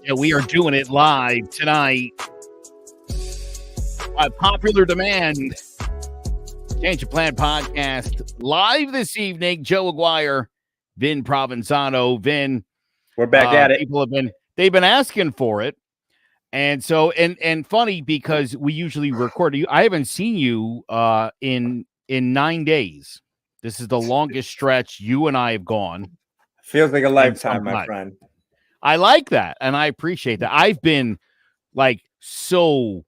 Yeah, we are doing it live tonight by popular demand. Change Your Plan podcast live this evening. Joe Aguirre, Vin Provenzano. Vin, we're back at it. People they've been asking for it. And so, and funny because we usually record. I haven't seen you in 9 days. This is the longest stretch you and I have gone. Feels like a lifetime, my friend. I like that, and I appreciate that. I've been like so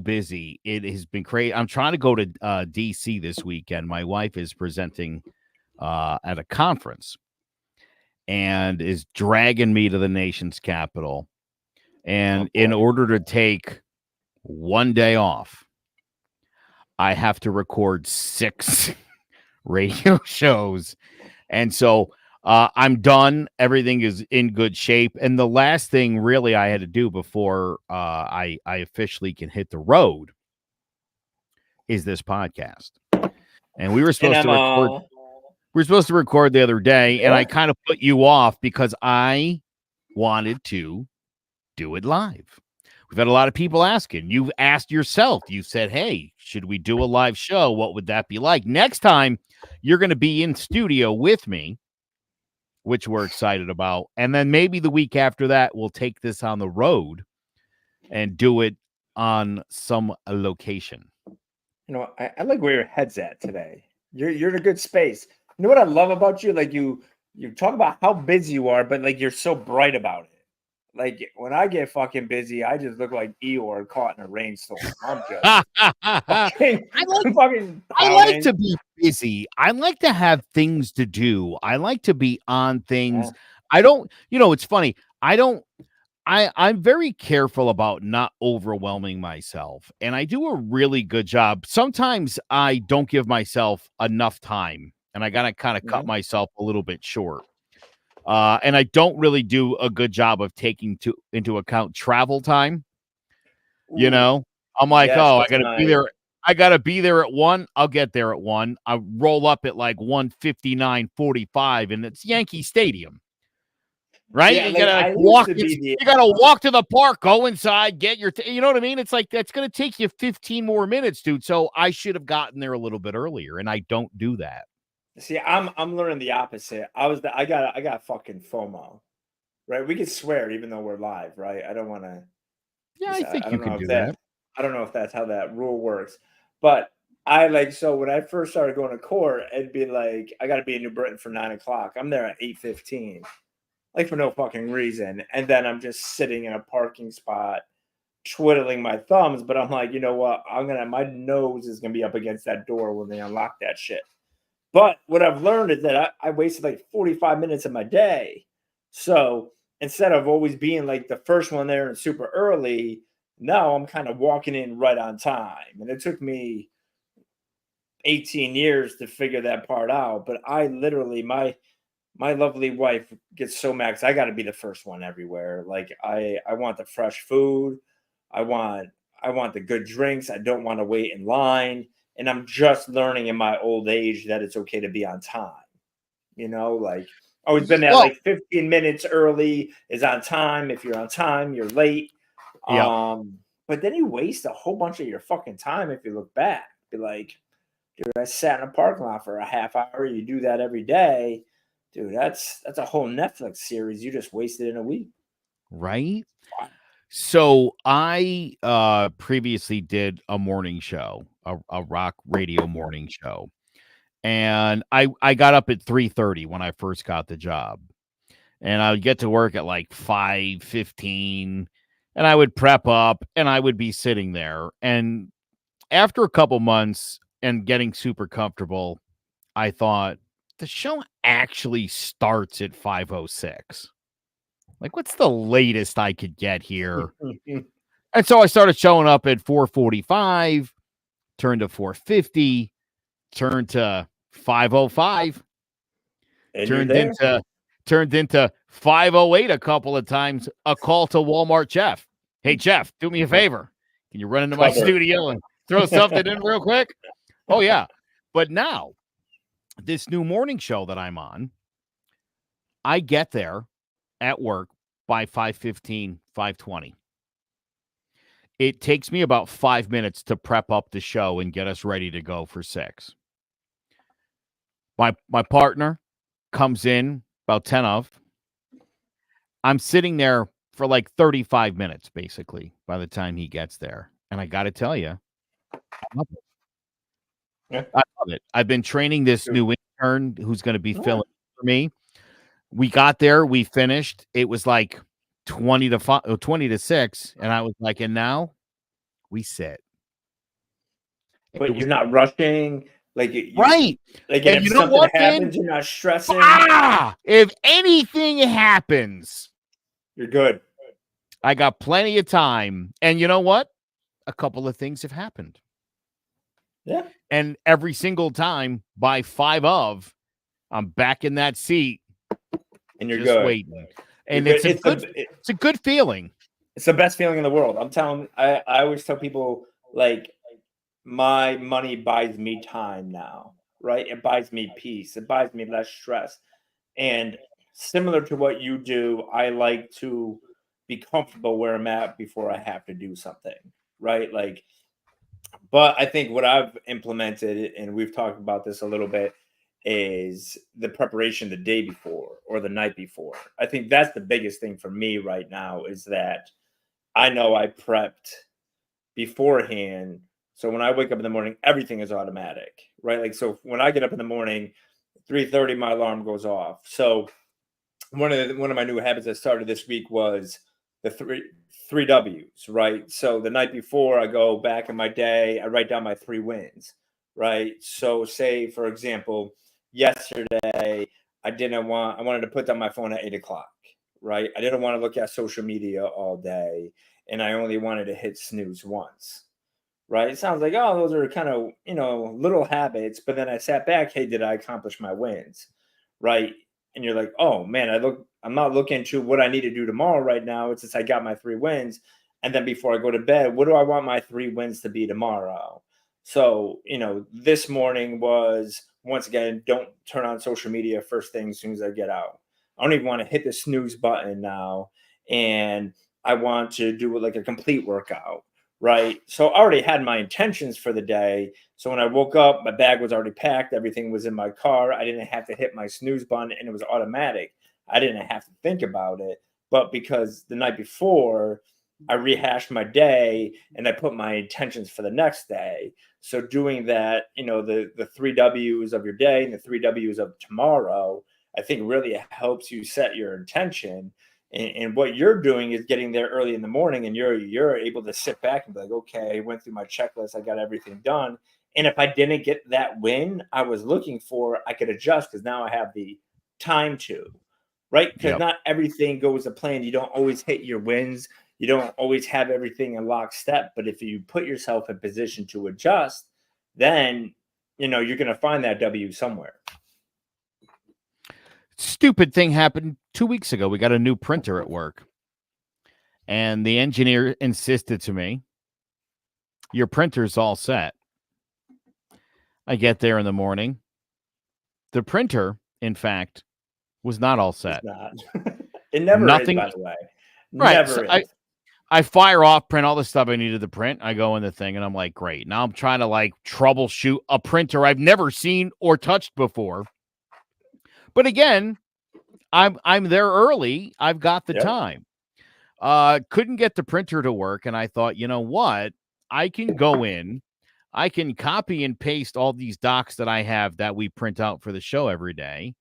busy. It has been crazy. I'm trying to go to DC this weekend. My wife is presenting at a conference and is dragging me to the nation's capital. And in order to take one day off, I have to record 6 radio shows. And so I'm done. Everything is in good shape. And the last thing really I had to do before I officially can hit the road is this podcast. And we were supposed to record. We were supposed to record the other day, and I kind of put you off because I wanted to do it live. We've had a lot of people asking. You've asked yourself. You said, hey, should we do a live show? What would that be like? Next time, you're going to be in studio with me, which we're excited about. And then maybe the week after that, we'll take this on the road and do it on some location. You know, I like where your head's at today. You're in a good space. You know what I love about you? Like you talk about how busy you are, but like you're so bright about it. Like when I get fucking busy, I just look like Eeyore caught in a rainstorm. I'm just I like to be busy. I like to have things to do. I like to be on things. Yeah. I don't, it's funny. I'm very careful about not overwhelming myself, and I do a really good job. Sometimes I don't give myself enough time, and I got to kind of cut myself a little bit short. And I don't really do a good job of taking into account travel time. You know, I'm like, I gotta be there. I gotta be there at 1. I'll get there at 1. I roll up at like 1:59:45, and it's Yankee Stadium. Right? Yeah, you gotta walk. You gotta walk to the park, go inside, get your. You know what I mean? It's like that's gonna take you 15 more minutes, dude. So I should have gotten there a little bit earlier, and I don't do that. See, I'm learning the opposite. I got fucking FOMO, right? We can swear even though we're live, right? I don't want to. Yeah, I think you can do that. I don't know if that's how that rule works, but so when I first started going to court, it'd be like I got to be in New Britain for 9:00. I'm there at 8:15, like for no fucking reason, and then I'm just sitting in a parking spot, twiddling my thumbs. But I'm like, you know what? My nose is gonna be up against that door when they unlock that shit. But what I've learned is that I wasted like 45 minutes of my day. So instead of always being like the first one there and super early, now I'm kind of walking in right on time. And it took me 18 years to figure that part out. But I literally, my lovely wife gets so mad because I got to be the first one everywhere. Like I want the fresh food. I want the good drinks. I don't want to wait in line. And I'm just learning in my old age that it's okay to be on time. You know, like I always been there like 15 minutes early is on time. If you're on time, you're late. Yeah. But then you waste a whole bunch of your fucking time if you look back. Be like, dude, I sat in a parking lot for a half hour. You do that every day. Dude, that's a whole Netflix series you just wasted in a week. Right? So I previously did a morning show, a rock radio morning show. And I got up at 3:30 when I first got the job. And I would get to work at like 5:15, and I would prep up and I would be sitting there. And after a couple months and getting super comfortable, I thought the show actually starts at 5:06. Like, what's the latest I could get here? And so I started showing up at 4:45, turned to 4:50, turned to 5:05, turned into 5:08 a couple of times. A call to Walmart Jeff. Hey, Jeff, do me a favor. Can you run into my studio and throw something in real quick? Oh, yeah. But now, this new morning show that I'm on, I get there at work by 5:15, 5:20. It takes me about 5 minutes to prep up the show and get us ready to go for 6. My partner comes in about 10 of. I'm sitting there for like 35 minutes, basically, by the time he gets there. And I got to tell you, I love it. Yeah. I love it. I've been training this new intern who's going to be filling for me. We got there, we finished. It was like 20 to 6. And I was like, and now we sit. But you're not rushing. Like, Right. Like, And if you know something what, happens, man? you're not stressing. If anything happens, You're good. I got plenty of time. And you know what? A couple of things have happened. Yeah. And every single time by 5 of, I'm back in that seat. And you're just good. Waiting. And You're it's a good feeling. It's the best feeling in the world. I always tell people, like, my money buys me time now, right? It buys me peace. It buys me less stress. And similar to what you do, I like to be comfortable where I'm at before I have to do something, right? Like, but I think what I've implemented, and we've talked about this a little bit, is the preparation the day before or the night before. I think that's the biggest thing for me right now, is that I know I prepped beforehand. So when I wake up in the morning, everything is automatic, right? Like, so when I get up in the morning, 3:30, my alarm goes off. So one of my new habits I started this week was the three W's, right? So the night before, I go back in my day, I write down my 3 wins, right? So say, for example, yesterday I wanted to put down my phone at 8 o'clock, right? I didn't want to look at social media all day, and I only wanted to hit snooze once, right? It sounds like, oh, those are kind of, little habits, but then I sat back, hey, did I accomplish my wins, right? And you're like, oh man, I'm not looking to what I need to do tomorrow right now. It's just I got my 3 wins. And then before I go to bed, what do I want my 3 wins to be tomorrow? So, this morning was, once again, don't turn on social media first thing as soon as I get out. I don't even want to hit the snooze button now. And I want to do like a complete workout, right? So I already had my intentions for the day. So when I woke up, my bag was already packed. Everything was in my car. I didn't have to hit my snooze button, and it was automatic. I didn't have to think about it. But because the night before, I rehashed my day and I put my intentions for the next day. So doing that, the 3 W's of your day and the 3 W's of tomorrow, I think really helps you set your intention. And what you're doing is getting there early in the morning, and you're able to sit back and be like, okay, I went through my checklist, I got everything done. And if I didn't get that win I was looking for, I could adjust because now I have the time to, right? Because not everything goes to plan. You don't always hit your wins. You don't always have everything in lockstep. But if you put yourself in position to adjust, then you're going to find that W somewhere. Stupid thing happened 2 weeks ago. We got a new printer at work, and the engineer insisted to me, your printer's all set. I get there in the morning. The printer, in fact, was not all set. It's not. It never Nothing, is, by the way. right? Never So is. I fire off, print all the stuff I needed to print. I go in the thing, and I'm like, great. Now I'm trying to like troubleshoot a printer I've never seen or touched before. But again, I'm there early. I've got the time. Couldn't get the printer to work, and I thought, you know what? I can go in, I can copy and paste all these docs that I have that we print out for the show every day.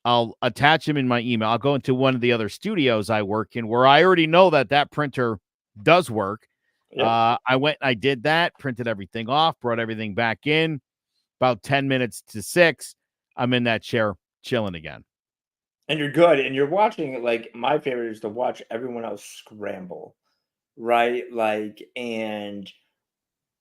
I'll attach them in my email. I'll go into one of the other studios I work in where I already know that printer does work. I went, I did that, printed everything off, brought everything back in. About 10 minutes to 6, I'm in that chair chilling again. And you're good. And you're watching, like, my favorite is to watch everyone else scramble, right? Like, and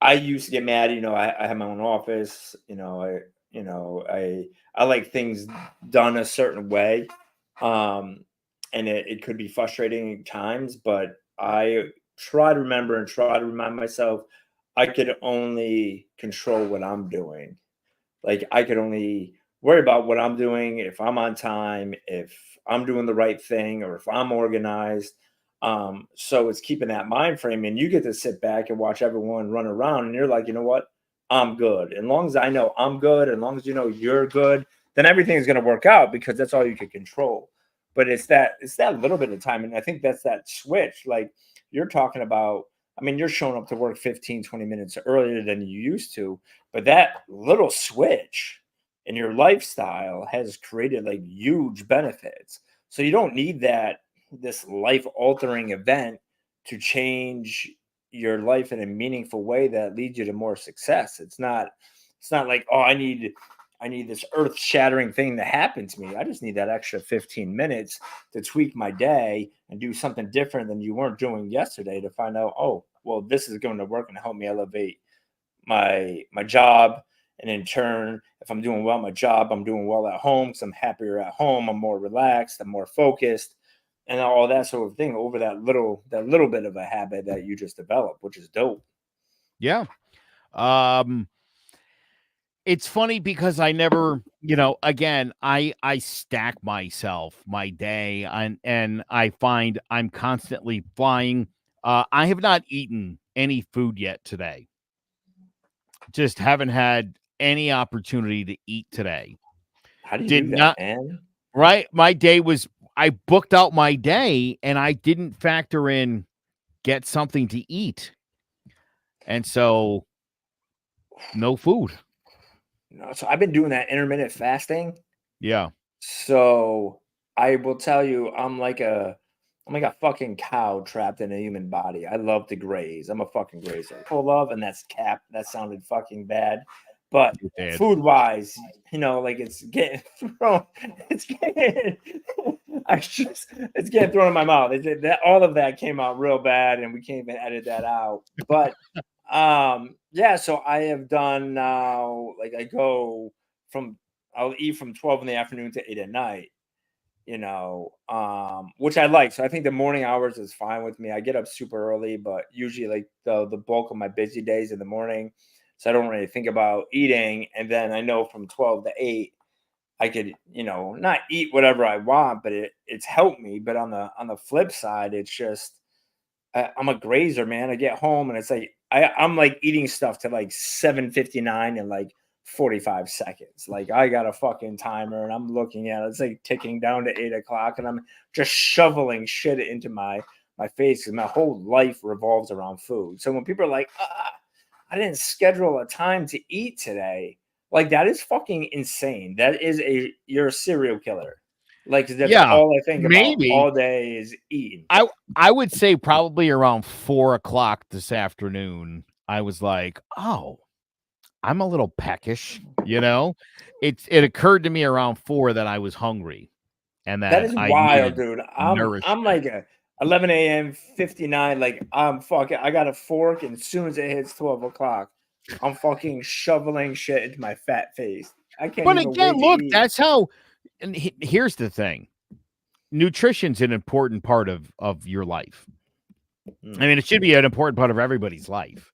I used to get mad, I have my own office, I like things done a certain way. And it could be frustrating at times, but I try to remember and try to remind myself I could only control what I'm doing. Like, I could only worry about what I'm doing, if I'm on time, if I'm doing the right thing, or if I'm organized. So it's keeping that mind frame, and you get to sit back and watch everyone run around, and you're like, you know what? I'm good. As long as I know I'm good, as long as you know you're good, then everything's going to work out because that's all you can control. But it's that little bit of time, and I think that's that switch. Like you're talking about. I mean, you're showing up to work 15, 20 minutes earlier than you used to, but that little switch in your lifestyle has created like huge benefits. So you don't need that this life altering event to change your life in a meaningful way that leads you to more success. It's not like, oh, I need this earth shattering thing to happen to me. I just need that extra 15 minutes to tweak my day and do something different than you weren't doing yesterday to find out, oh, well, this is going to work and help me elevate my job. And in turn, if I'm doing well at my job, I'm doing well at home because I'm happier at home. I'm more relaxed. I'm more focused, and all that sort of thing over that little bit of a habit that you just developed, which is dope. Yeah. Um, it's funny because I never, again, I stack myself my day and I find I'm constantly flying. I have not eaten any food yet today. Just haven't had any opportunity to eat today. How do you Did do that, not man? right. My day was I booked out my day and I didn't factor in get something to eat. And so no food. No, so I've been doing that intermittent fasting. Yeah. So I will tell you, I'm like a fucking cow trapped in a human body. I love to graze. I'm a fucking grazer. Full of, and that's cap. That sounded fucking bad. But You did. food wise, like it's getting thrown. It's getting. It's getting thrown in my mouth. All of that came out real bad, and we can't even edit that out. But yeah. So I have done now. Like from I'll eat from 12 in the afternoon to 8 at night, which I like. So I think the morning hours is fine with me. I get up super early, but usually like the bulk of my busy days in the morning. So I don't really think about eating. And then I know from 12 to 8, I could, not eat whatever I want, but it's helped me. But on the flip side, it's just I'm a grazer, man. I get home and it's like I'm like eating stuff to like 7:59 and like 45 seconds. Like I got a fucking timer and I'm looking at it. It's like ticking down to 8 o'clock, and I'm just shoveling shit into my face because my whole life revolves around food. So when people are like, I didn't schedule a time to eat today, like that is fucking insane. That is you're a serial killer. Like that's Yeah. all I think about Maybe all day is eating. I would say probably around 4 o'clock this afternoon. I was like, oh, I'm a little peckish, it occurred to me around 4 that I was hungry and That that is I wild, needed dude. I'm nourishment. like a 11 a.m. 59. Like I'm fucking. I got a fork, and as soon as it hits 12 o'clock, I'm fucking shoveling shit into my fat face. I can't But even again, wait to look, eat. that's how and here's the thing. Nutrition's an important part of your life. I Mm. mean, it should be an important part of everybody's life.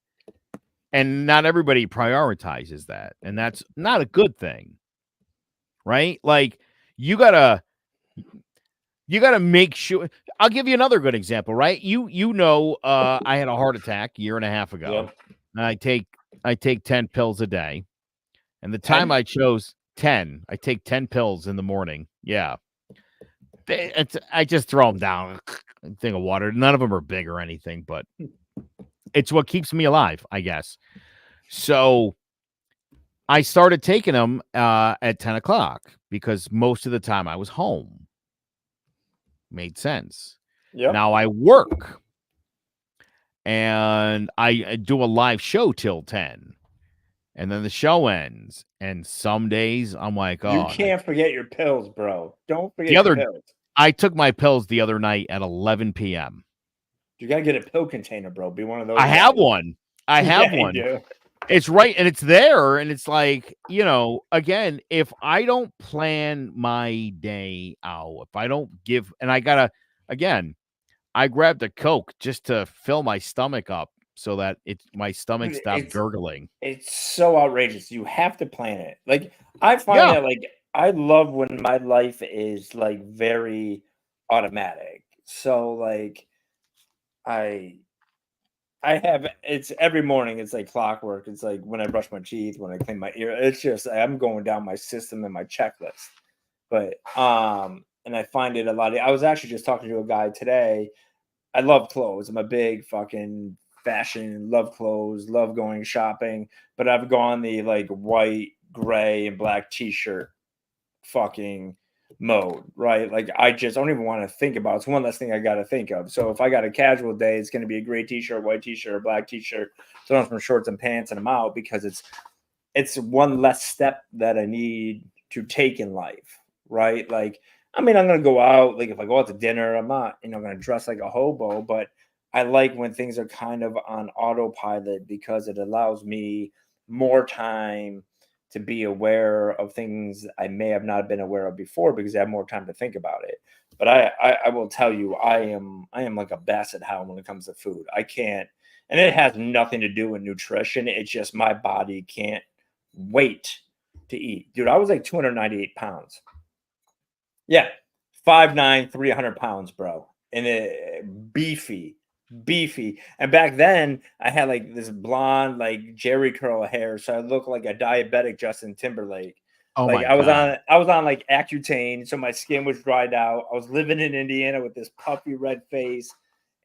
And not everybody prioritizes that, and that's not a good thing, right? Like you got to make sure. I'll give you another good example, right? I had a heart attack a year and a half ago. Yep. And I take 10 pills a day. And the time 10. I chose 10, I take 10 pills in the morning. Yeah. I just throw them down, a thing of water. None of them are big or anything, but it's what keeps me alive, I guess. So I started taking them at 10 o'clock because most of the time I was home. Made sense. Yep. Now I work and I do a live show till 10 and then the show ends. And some days I'm like, You oh, can't forget your pills, bro. Don't the forget your other, pills. I took my pills the other night at 11 p.m. You gotta get a pill container, bro. Be one of I those have guys. one. I have Yeah, you one. do. It's right. And it's there. And it's like, again, if I don't plan my day out, if I don't again, I grabbed a Coke just to fill my stomach up. so that my stomach Dude, stopped gurgling. it's so outrageous. You have to plan it. Like I find Yeah. that like I love when my life is like very automatic. So like I I have it's every morning it's like clockwork. It's like when I brush my teeth, when I clean my ear. It's just I'm going down my system and my checklist. But and I find it a lot. I was actually just talking to a guy today. I love clothes. I'm a big fucking fashion, love clothes, love going shopping, but I've gone the like white, gray, and black t-shirt fucking mode, right? Like I just don't even want to think about it. It's one less thing I got to think of. So if I got a casual day, it's going to be a gray t-shirt, white t-shirt, or black t-shirt. Throw on some shorts and pants and I'm out because it's one less step that I need to take in life, right? Like, I mean, I'm gonna go out. Like, if I go out to dinner, I'm not, gonna dress like a hobo. But I like when things are kind of on autopilot because it allows me more time to be aware of things I may have not been aware of before because I have more time to think about it. But I will tell you, I am like a basset hound when it comes to food. I can't, and it has nothing to do with nutrition. It's just my body can't wait to eat. Dude, I was like 298 pounds. Yeah. 5'9", 300 pounds, bro. And beefy, beefy. And back then, I had like this blonde, like Jerry curl hair. So I looked like a diabetic Justin Timberlake. Oh Like my god. I was on like Accutane, so my skin was dried out. I was living in Indiana with this puffy red face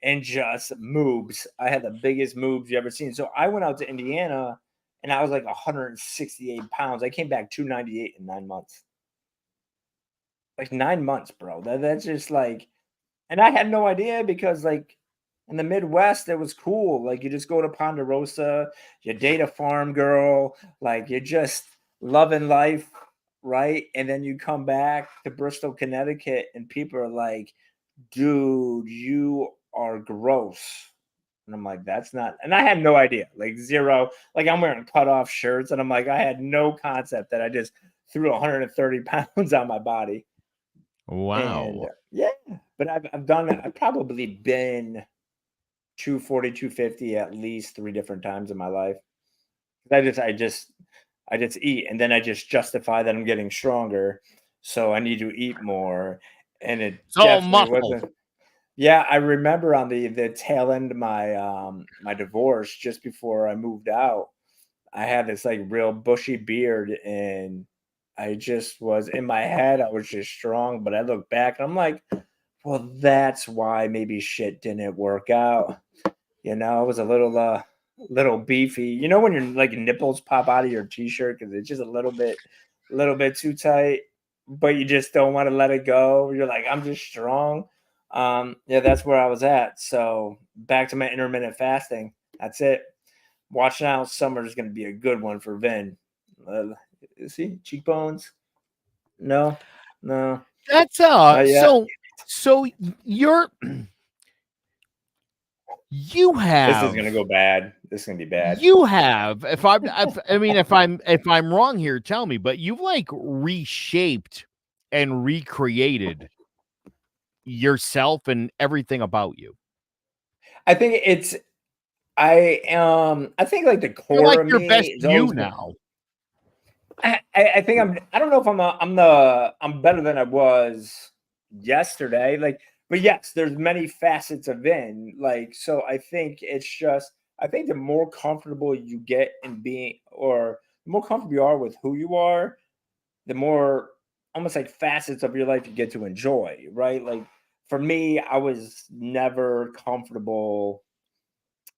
and just moobs. I had the biggest moobs you ever seen. So I went out to Indiana and I was like 168 pounds. I came back 298 in 9 months. Like 9 months, bro. That's just like, and I had no idea because like in the Midwest, it was cool. Like you just go to Ponderosa, you date a farm girl, like you're just loving life, right? And then you come back to Bristol, Connecticut, and people are like, dude, you are gross. And I'm like, that's not, and I had no idea, like zero. Like I'm wearing cut off shirts, and I'm like, I had no concept that I just threw 130 pounds on my body. And Wow. yeah, but I've done it. I've probably been 240, 250 at least three different times in my life. I just eat and then I just justify that I'm getting stronger. So I need to eat more. And it It's all definitely muscle. wasn't. Yeah, I remember on the tail end of my divorce, just before I moved out, I had this like real bushy beard and I just was in my head, I was just strong, but I look back and I'm like, well, that's why maybe shit didn't work out. I was a little beefy. You know when your like nipples pop out of your t-shirt because it's just a little bit too tight, but you just don't want to let it go. You're like, I'm just strong. Yeah, that's where I was at. So back to my intermittent fasting. That's it. Watch out, summer is going to be a good one for Vin. See cheekbones? No, no, That's not yet. so you're you This is going to have go bad. This is going to be bad. you have I mean if I'm wrong here, tell me, but you've like reshaped and recreated yourself and everything about you. I think it's I think like the You're core like of your me best is you always now. I think I don't know if I'm better than I was yesterday. Like, but yes, there's many facets of Vin. Like, so I think it's just I think the more comfortable you get in being or the more comfortable you are with who you are, the more almost like facets of your life you get to enjoy, right? Like for me, I was never comfortable,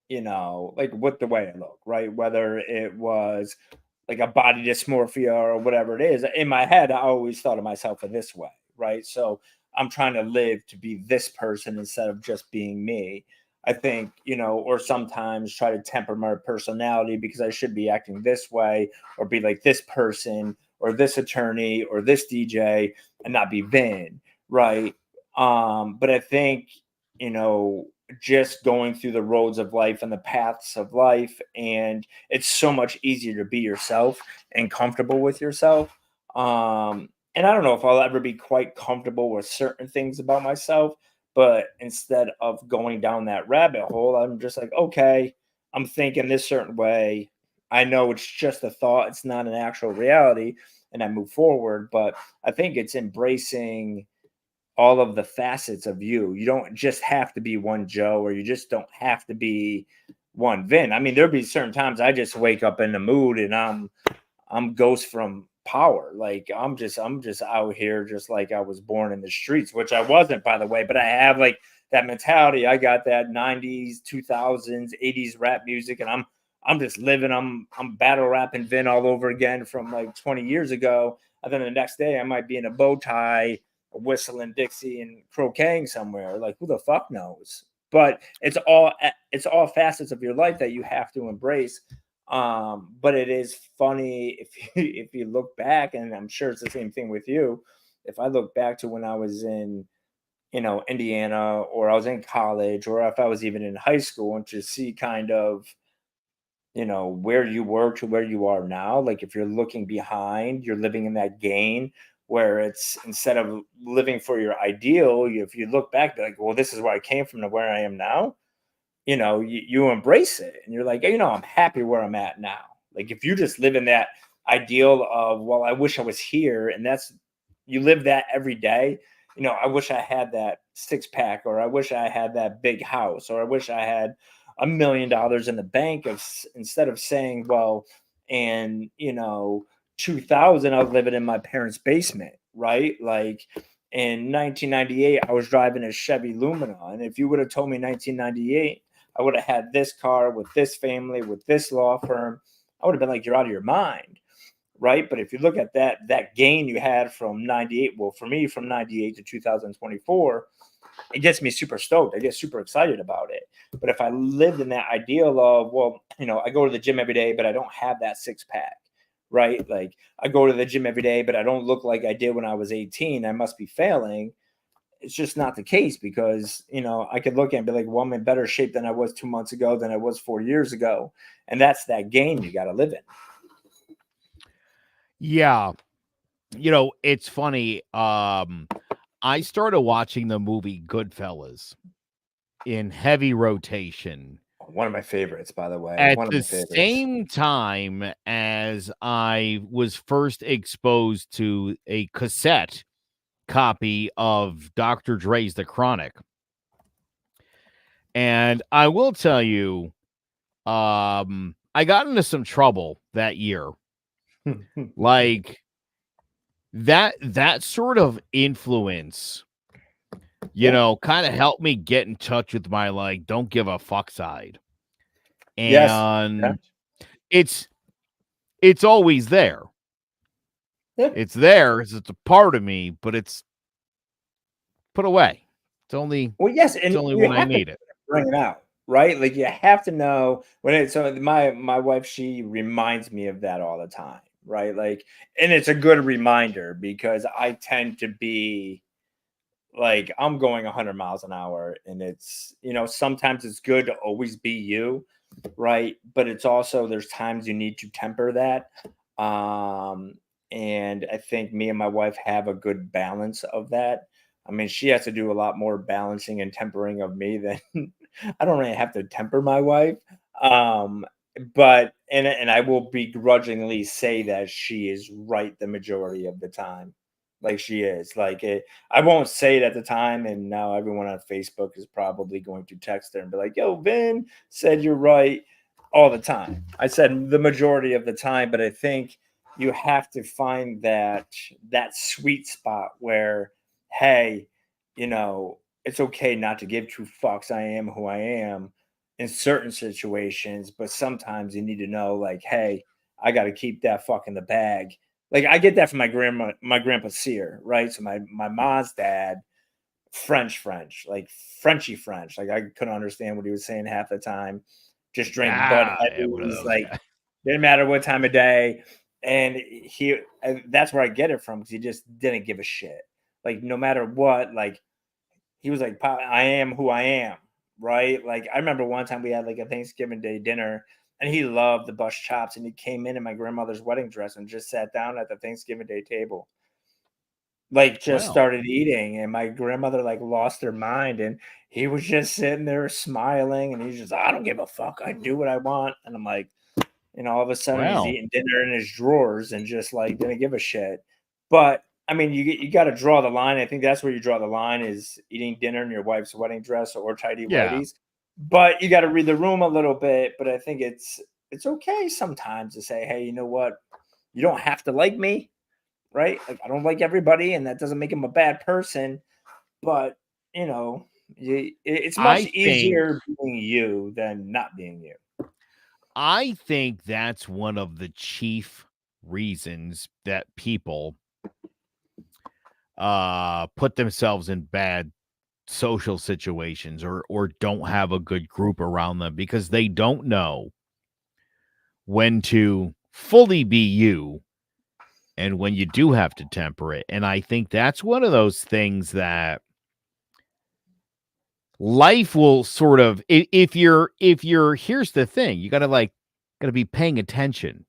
like with the way I look, right? Whether it was like a body dysmorphia or whatever it is. In my head, I always thought of myself in this way, right? So I'm trying to live to be this person instead of just being me. I think, or sometimes try to temper my personality because I should be acting this way or be like this person or this attorney or this DJ and not be Vin, right? But I think, you know, just going through the roads of life and the paths of life, and it's so much easier to be yourself and comfortable with yourself. And I don't know if I'll ever be quite comfortable with certain things about myself, but instead of going down that rabbit hole, I'm just like, okay, I'm thinking this certain way. I know it's just a thought, it's not an actual reality, and I move forward. But I think it's embracing all of the facets of you. You don't just have to be one Joe, or you just don't have to be one Vin. I mean, there'll be certain times I just wake up in the mood and I'm Ghost from Power. Like I'm just out here just like I was born in the streets, which I wasn't, by the way, but I have like that mentality. I got that 90s, 2000s, 80s rap music, and I'm just living. I'm battle rapping Vin all over again from like 20 years ago. And then the next day I might be in a bow tie, whistling Dixie and croqueting somewhere. Like who the fuck knows? But it's all facets of your life that you have to embrace. But it is funny if if you look back, and I'm sure it's the same thing with you. If I look back to when I was in, Indiana, or I was in college, or if I was even in high school, and to see kind of, where you were to where you are now, like if you're looking behind, you're living in that gain where it's instead of living for your ideal, if you look back, be like, well, this is where I came from to where I am now. You embrace it and you're like, I'm happy where I'm at now. Like if you just live in that ideal of, well, I wish I was here, and that's you live that every day. I wish I had that six pack, or I wish I had that big house, or I wish I had $1 million in the bank, instead of saying, well, and 2000 I was living in my parents' basement, right? Like in 1998 I was driving a Chevy Lumina, and if you would have told me 1998 I would have had this car with this family with this law firm, I would have been like, you're out of your mind, right? But if you look at that gain you had from 98, well, for me, from 98 to 2024, it gets me super stoked. I get super excited about it. But if I lived in that ideal of, well, I go to the gym every day, but I don't have that six pack, right? Like I go to the gym every day, but I don't look like I did when I was 18. I must be failing. It's just not the case, because I could look at it and be like, well, I'm in better shape than I was 2 months ago, than I was 4 years ago. And that's that game you got to live in. Yeah. It's funny. I started watching the movie Goodfellas in heavy rotation One of my favorites, by the way. at One of the my favorites. same time as I was first exposed to a cassette copy of Dr. Dre's The Chronic. And I will tell you, I got into some trouble that year. Like that sort of influence, Yeah. kind of helped me get in touch with my like don't give a fuck side. Yes. Yeah. And it's it's always there. Yeah. It's there, it's a part of me, but it's put away. It's only Well, yes, it's and only you when I have to need it. bring it out, right? Like you have to know when it. So my wife, she reminds me of that all the time, right? Like, and it's a good reminder, because I tend to be like I'm going 100 miles an hour, and it's sometimes it's good to always be you, right? But it's also there's times you need to temper that. Um, and I think me and my wife have a good balance of that. I mean, she has to do a lot more balancing and tempering of me than I don't really have to temper my wife. Um, but and I will begrudgingly say that she is right the majority of the time. Like she is. Like I won't say it at the time, and now everyone on Facebook is probably going to text her and be like, "Yo, Vin said you're right." All the time. I said the majority of the time, but I think you have to find that sweet spot where, hey, it's okay not to give two fucks. I am who I am in certain situations, but sometimes you need to know, like, hey, I got to keep that fuck in the bag. Like I get that from my grandpa Sear, right? So my mom's dad, French, like Frenchy French. Like I couldn't understand what he was saying half the time. Just drink Bud Yeah, one of Heavies, those like guys. didn't matter what time of day. And that's where I get it from, because he just didn't give a shit. Like no matter what, like he was like, I am who I am, right? Like I remember one time we had like a Thanksgiving Day dinner, and he loved the bus chops, and he came in my grandmother's wedding dress and just sat down at the Thanksgiving Day table. like just Well, started eating, and my grandmother like lost her mind, and he was just sitting there smiling, and he's just, I don't give a fuck, I do what I want. And I'm like, all of a sudden he's well, eating dinner in his drawers and just like didn't give a shit. But I mean, you got to draw the line. I think that's where you draw the line, is eating dinner in your wife's wedding dress or tidy yeah. whities. But you got to read the room a little bit. But I think it's okay sometimes to say, hey, you know what? You don't have to like me, right? Like, I don't like everybody, and that doesn't make him a bad person. But you know, it's much I think easier being you than not being you. I think that's one of the chief reasons that people put themselves in bad social situations or don't have a good group around them because they don't know when to fully be you and when you do have to temper it. And I think that's one of those things that life will sort of if you're here's the thing, you gotta be paying attention.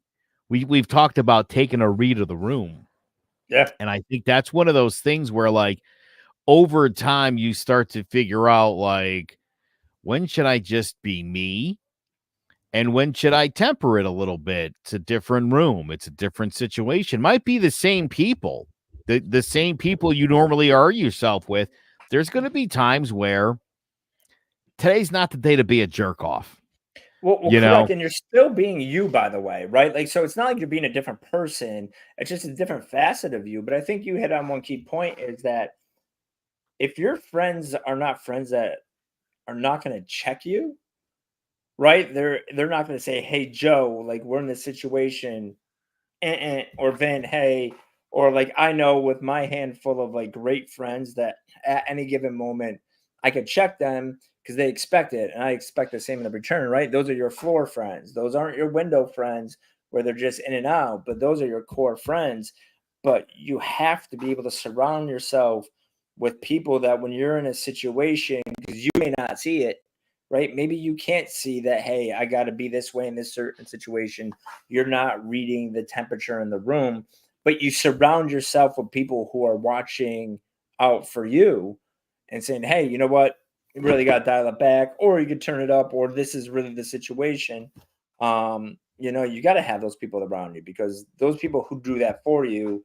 We've talked about taking a read of the room. Yeah. And I think that's one of those things where like over time you start to figure out like when should I just be me? And when should I temper it a little bit? It's a different room. It's a different situation. Might be the same people, the same people you normally are yourself with. There's going to be times where today's not the day to be a jerk off, Well, you correct, know? and you're still being you, by the way, right? Like, so it's not like you're being a different person. It's just a different facet of you. But I think you hit on one key point, is that if your friends are not friends that are not going to check you, right? They're not going to say, "Hey, Joe, like we're in this situation," or Vin, hey, or like I know with my handful of like great friends that at any given moment I could check them because they expect it, and I expect the same in the return, right? Those are your floor friends. Those aren't your window friends where they're just in and out, but those are your core friends. But you have to be able to surround yourself with people that when you're in a situation, because you may not see it, right? Maybe you can't see that, hey, I got to be this way in this certain situation. You're not reading the temperature in the room, but you surround yourself with people who are watching out for you and saying, hey, you know what? You really got to dial it back, or you could turn it up, or this is really the situation. You got to have those people around you, because those people who do that for you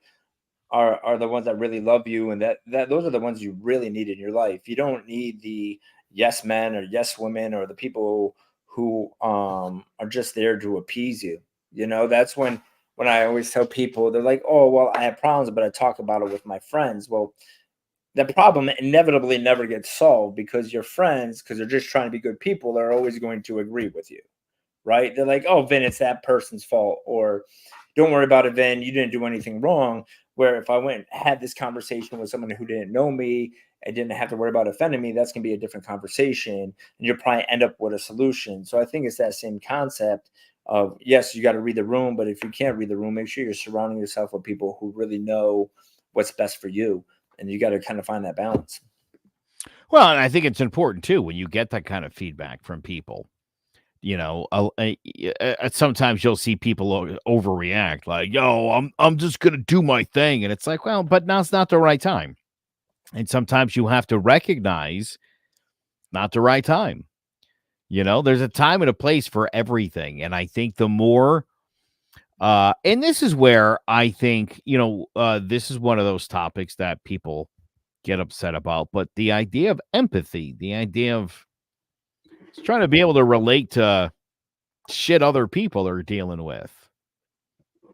are the ones that really love you, and that those are the ones you really need in your life. You don't need the yes men or yes women, or the people who are just there to appease you. That's when I always tell people, they're like, oh well, I have problems, but I talk about it with my friends. Well, the problem inevitably never gets solved, because your friends, because they're just trying to be good people, are always going to agree with you, right? They're like, oh, Vin, it's that person's fault, or don't worry about it, Vin, you didn't do anything wrong. Where if I went and had this conversation with someone who didn't know me and didn't have to worry about offending me, that's going to be a different conversation, and you'll probably end up with a solution. So I think it's that same concept of, yes, you got to read the room, but if you can't read the room, make sure you're surrounding yourself with people who really know what's best for you, and you got to kind of find that balance. Well, and I think it's important too when you get that kind of feedback from people. Sometimes you'll see people overreact, like, "Yo, I'm just gonna do my thing," and it's like, well, but now's not the right time. And sometimes you have to recognize not the right time. There's a time and a place for everything. And I think the more, and this is where I think, this is one of those topics that people get upset about, but the idea of empathy, the idea of trying to be able to relate to shit other people are dealing with,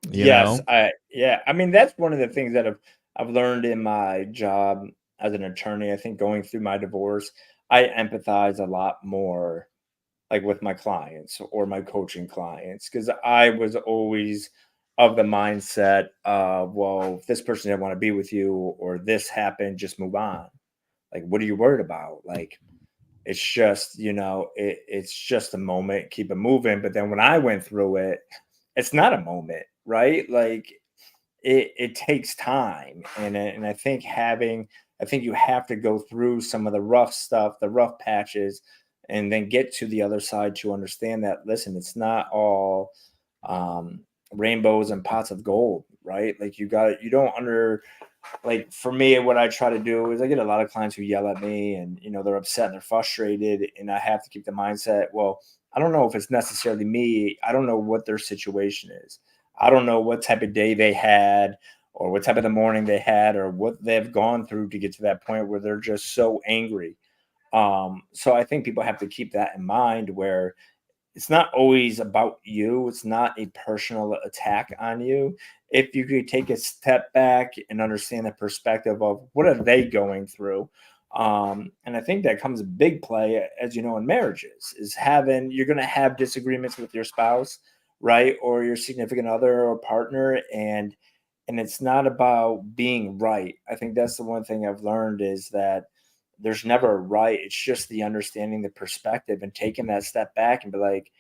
you Yes, know? I mean, that's one of the things that I've learned in my job as an attorney. I think going through my divorce, I empathize a lot more, like with my clients or my coaching clients, because I was always of the mindset of, well, if this person didn't want to be with you, or this happened, just move on. Like, what are you worried about? Like, it's just, it's just a moment, keep it moving. But then when I went through it, it's not a moment, right? Like, it takes time, and I think you have to go through some of the rough stuff, the rough patches, and then get to the other side to understand that, listen, it's not all um rainbows and pots of gold, right? Like, you don't like for me, what I try to do is I get a lot of clients who yell at me and they're upset and they're frustrated, and I have to keep the mindset. Well, I don't know if it's necessarily me. I don't know what their situation is. I don't know what type of day they had or what type of the morning they had or what they've gone through to get to that point where they're just so angry. So I think people have to keep that in mind where it's not always about you. It's not a personal attack on you. If you could take a step back and understand the perspective of what are they going through. And I think that comes a big play, as you know, in marriages is having, you're going to have disagreements with your spouse, right? Or your significant other or partner. And it's not about being right. I think that's the one thing I've learned is that there's never a right. It's just the understanding the perspective and taking that step back and be like,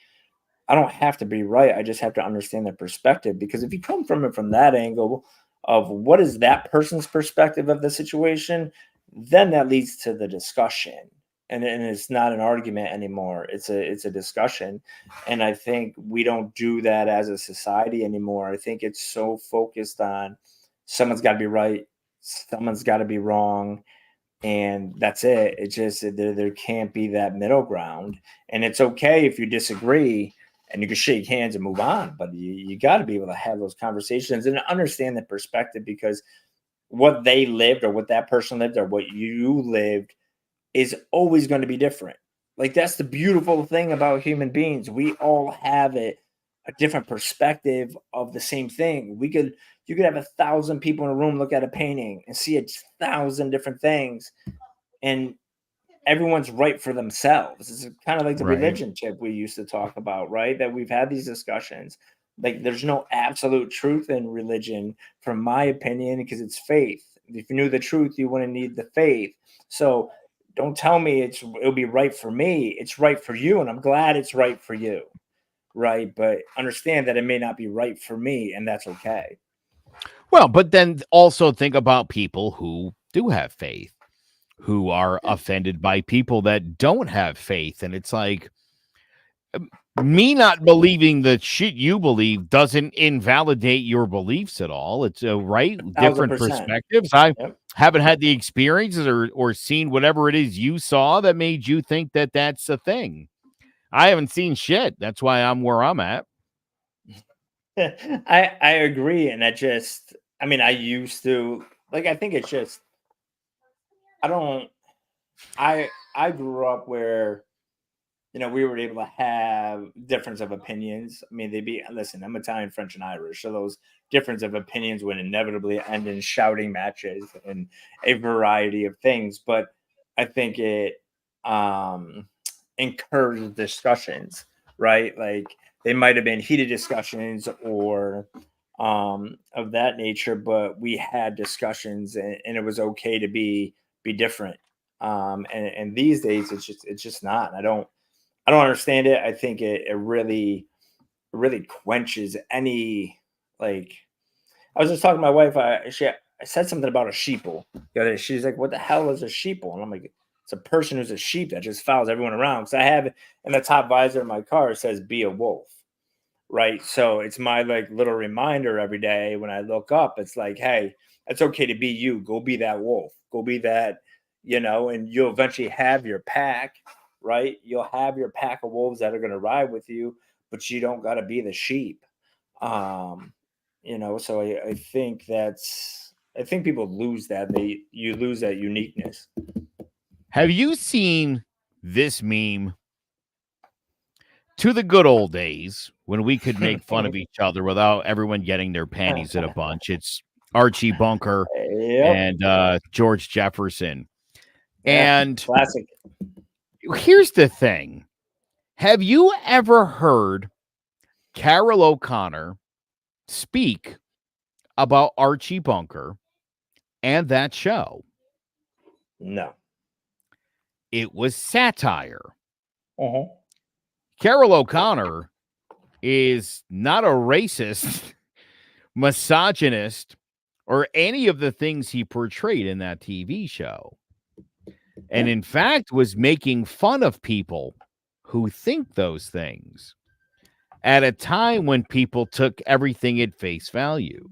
I don't have to be right. I just have to understand their perspective. Because if you come from it from that angle of what is that person's perspective of the situation, then that leads to the discussion. And it's not an argument anymore. It's a discussion. And I think we don't do that as a society anymore. I think it's so focused on someone's got to be right, someone's got to be wrong, and that's it. It just there can't be that middle ground, and it's okay if you disagree, and you can shake hands and move on. But you got to be able to have those conversations and understand the perspective because what they lived or what that person lived or what you lived is always going to be different. Like that's the beautiful thing about human beings. We all have a different perspective of the same thing. You could have 1,000 people in a room look at a painting and see 1,000 different things, and everyone's right for themselves. It's kind of like the Right. religion tip we used to talk about, right? That we've had these discussions. Like there's no absolute truth in religion, from my opinion, because it's faith. If you knew the truth, you wouldn't need the faith. So don't tell me it'll be right for me. It's right for you, and I'm glad it's right for you, right? But understand that it may not be right for me, and that's okay. Well, but then also think about people who do have faith, who are Yeah, offended by people that don't have faith. And it's like, me not believing the shit you believe doesn't invalidate your beliefs at all. It's right, thousand different percent. perspectives. I Yep. haven't had the experiences or seen whatever it is you saw that made you think that that's a thing. I haven't seen shit. That's why I'm where I'm at. I agree, and I mean, I used to like. I think it's just I don't. I grew up where we were able to have difference of opinions. I mean, they be listen. I'm Italian, French, and Irish, so those difference of opinions would inevitably end in shouting matches and a variety of things. But I think it um, encouraged discussions, right? Like they might have been heated discussions or of that nature, but we had discussions, and it was okay to be different. And these days, it's just not. I don't understand it. I think it really quenches any like. I was just talking to my wife. I said something about a sheeple the other day. She's like, "What the hell is a sheeple?" And I'm like, "It's a person who's a sheep that just follows everyone around." Because I have it in the top visor of my car. It says "Be a wolf." Right. So it's my like little reminder every day when I look up. It's like, hey, it's okay to be you. Go be that wolf. Go be that, and you'll eventually have your pack, right? You'll have your pack of wolves that are going to ride with you, but you don't got to be the sheep. Um, so I think people lose that. You lose that uniqueness. Have you seen this meme? To the good old days when we could make fun of each other without everyone getting their panties in a bunch. It's Archie Bunker Yep. and George Jefferson. Yeah. And Classic. here's the thing. Have you ever heard Carol O'Connor speak about Archie Bunker and that show? No. It was satire. Uh-huh. Carol O'Connor is not a racist, misogynist, or any of the things he portrayed in that TV show. And Yeah. in fact, was making fun of people who think those things at a time when people took everything at face value.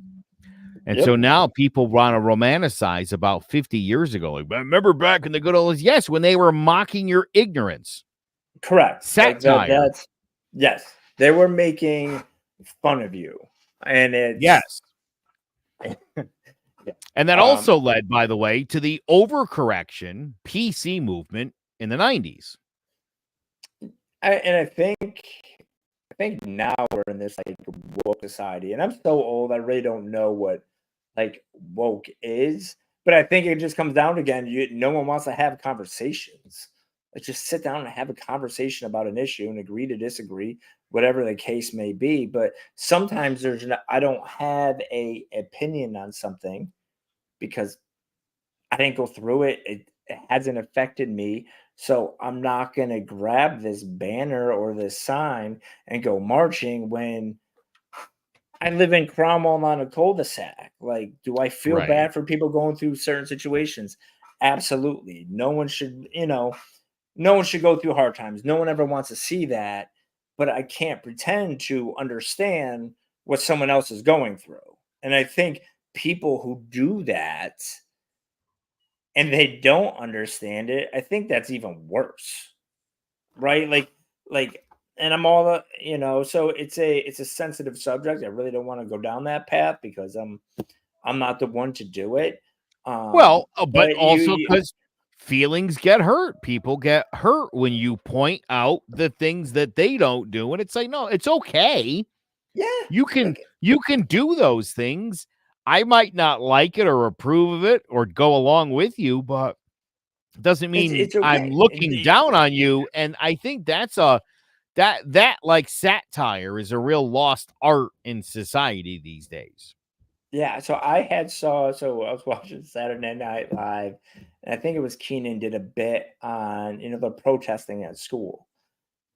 And Yep. so now people want to romanticize about 50 years ago. Like, remember back in the good old days? Yes, when they were mocking your ignorance. Correct. Like Satire. that's yes. They were making fun of you. And it's Yes. yeah. And that also led, by the way, to the overcorrection PC movement in the 90s. I think now we're in this like woke society, and I'm so old, I really don't know what like woke is, but I think it just comes down to, again, no one wants to have conversations. Let's just sit down and have a conversation about an issue and agree to disagree, whatever the case may be. But sometimes I don't have a opinion on something because I didn't go through it. It hasn't affected me. So I'm not going to grab this banner or this sign and go marching when I live in Cromwell on a cul-de-sac. Like, do I feel Right. bad for people going through certain situations? Absolutely. No one should go through hard times. No one ever wants to see that. But I can't pretend to understand what someone else is going through. And I think people who do that and they don't understand it, I think that's even worse, right? Like, and I'm all, so it's a sensitive subject. I really don't want to go down that path because I'm not the one to do it. Well, but But also because feelings get hurt. People get hurt when you point out the things that they don't do. And it's like, no, it's okay. yeah, You can like you can do those things. I might not like it or approve of it or go along with you, but it doesn't mean it's I'm okay. looking down on you. And I think that's that like satire is a real lost art in society these days. Yeah, so so I was watching Saturday Night Live, and I think it was Keenan did a bit on, the protesting at school.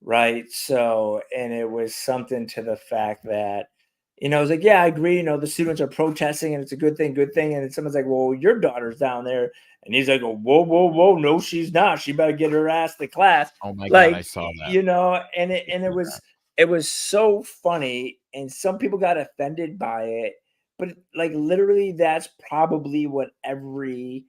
Right? So, and it was something to the fact that, it's like, yeah, I agree, the students are protesting and it's a good thing. And then someone's like, well, your daughter's down there. And he's like, oh, whoa, whoa, whoa, no, she's not. She better get her ass to class. Oh my God, I Like, saw that. and it was so funny. And some people got offended by it. But like literally, that's probably what every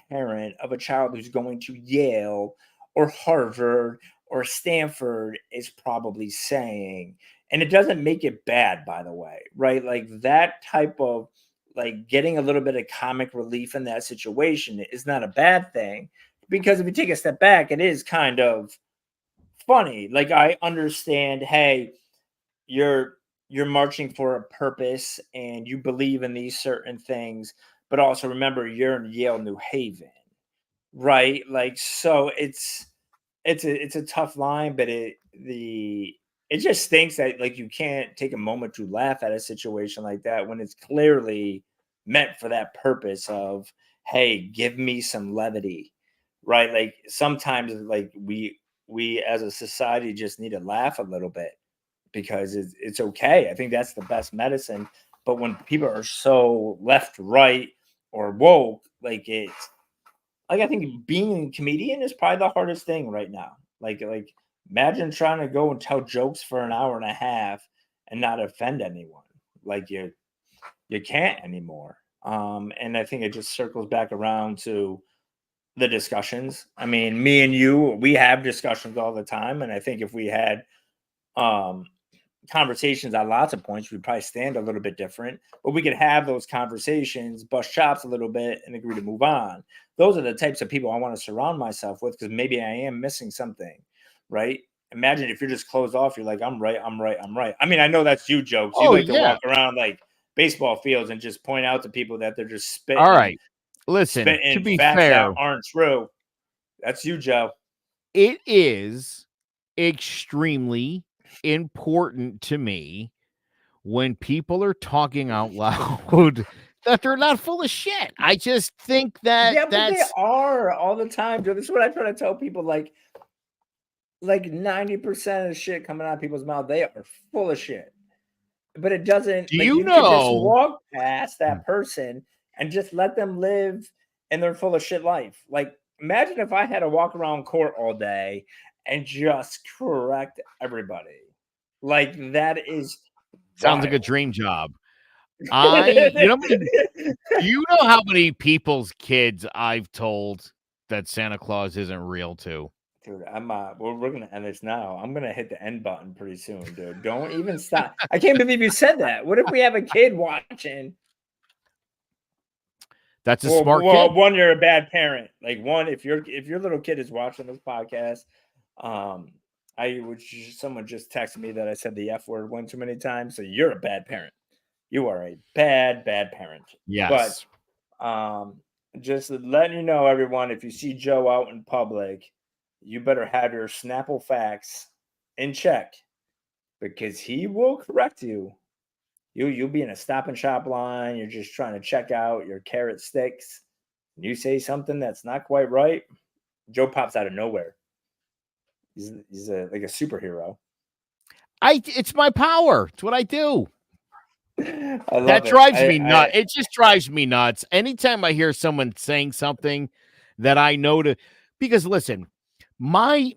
parent of a child who's going to Yale or Harvard or Stanford is probably saying. And it doesn't make it bad, by the way, right? Like that type of like getting a little bit of comic relief in that situation is not a bad thing, because if you take a step back, it is kind of funny. Like I understand, hey, you're you're marching for a purpose and you believe in these certain things, but also remember you're in Yale, New Haven, right? Like so it's a tough line, but it just stinks that like you can't take a moment to laugh at a situation like that when it's clearly meant for that purpose of, hey, give me some levity, right? Like sometimes like we as a society just need to laugh a little bit because it's okay. I think that's the best medicine. But when people are so left, right, or woke, like I think being a comedian is probably the hardest thing right now. Like imagine trying to go and tell jokes for an hour and a half and not offend anyone. Like you can't anymore. And I think it just circles back around to the discussions. I mean, me and you, we have discussions all the time. And I think if we had um conversations on lots of points, we'd probably stand a little bit different, but we could have those conversations, bust chops a little bit, and agree to move on. Those are the types of people I want to surround myself with because maybe I am missing something, right? Imagine if you're just closed off, you're like, I'm right, I'm right, I'm right. I mean, I know that's you jokes. You Oh like to yeah. walk around like baseball fields and just point out to people that they're just All spitting right. Listen, to spitting be facts that fair, aren't true. That's you, Joe. it is extremely important to me when people are talking out loud that they're not full of shit. I just think that Yeah, but they that's are all the time, Joe. This is what I try to tell people. Like 90% of the shit coming out of people's mouth, they are full of shit. But it doesn't do like you you could just know walk past that person and just let them live in their full of shit life. Like imagine if I had to walk around court all day and just correct everybody. Like that is sounds like a wild. dream job. You know how many people's kids I've told that Santa Claus isn't real to? Dude, we're gonna end this now. I'm gonna hit the end button pretty soon, dude. Don't even stop. I can't believe you said that. What if we have a kid watching? That's a smart kid. One, you're a bad parent. Like one, if your little kid is watching this podcast, um, someone just texted me that I said the F word one too many times. So you're a bad parent. You are a bad parent. But Yes. just letting you know, everyone, if you see Joe out in public, you better have your Snapple facts in check because he will correct you. You'll be in a Stop and Shop line. You're just trying to check out your carrot sticks. You say something that's not quite right. Joe pops out of nowhere. He's like a superhero. It's my power. It's what I do. I love That it. drives me nuts. It just drives me nuts. Anytime I hear someone saying something that I know because listen, my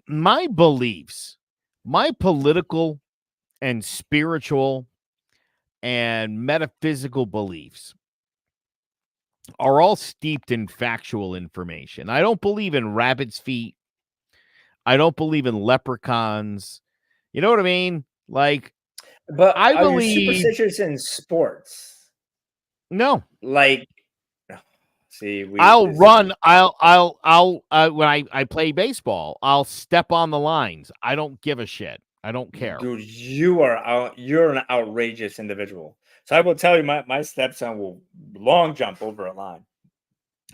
beliefs, my political and spiritual and metaphysical beliefs are all steeped in factual information. I don't believe in rabbit's feet. I don't believe in leprechauns. You know what I mean? Like, But I are you believe superstitious in sports? no. Like, see, I'll run. When I play baseball, I'll step on the lines. I don't give a shit. I don't care. dude, you're an outrageous individual. So I will tell you, my stepson will long jump over a line.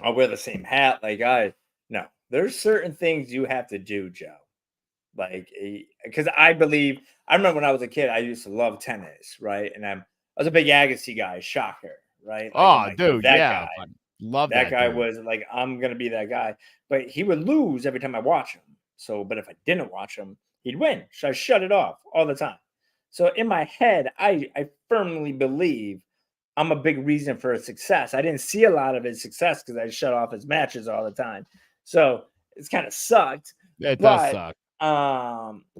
I'll wear the same hat. No, there's certain things you have to do, Joe. Like, because I remember when I was a kid, I used to love tennis, right? And I was a big Agassi guy, shocker, right? Like, I'm Oh, like dude, that yeah, guy. I love That that guy dude. was like, I'm gonna be that guy. But he would lose every time I watch him. So, but if I didn't watch him, he'd win. So I shut it off all the time. So in my head, I firmly believe I'm a big reason for his success. I didn't see a lot of his success because I shut off his matches all the time. So it's kind of sucked. It does But suck.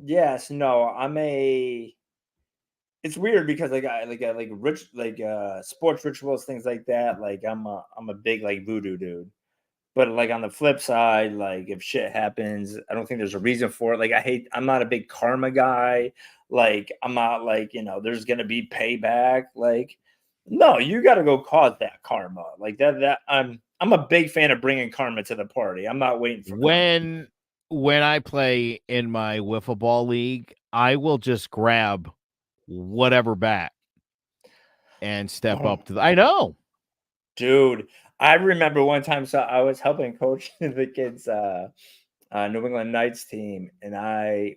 yes, no, it's weird because like rich sports rituals, things like that. Like I'm a big like voodoo dude. But like on the flip side, like if shit happens, I don't think there's a reason for it. Like I'm not a big karma guy. Like I'm not like, there's gonna be payback. Like, no, you gotta go cause that karma. Like that I'm a big fan of bringing karma to the party. I'm not waiting for karma. When I play in my wiffle ball league, I will just grab whatever bat and step Oh, up to the. I know. dude, I remember one time, so I was helping coach the kids New England Knights team, and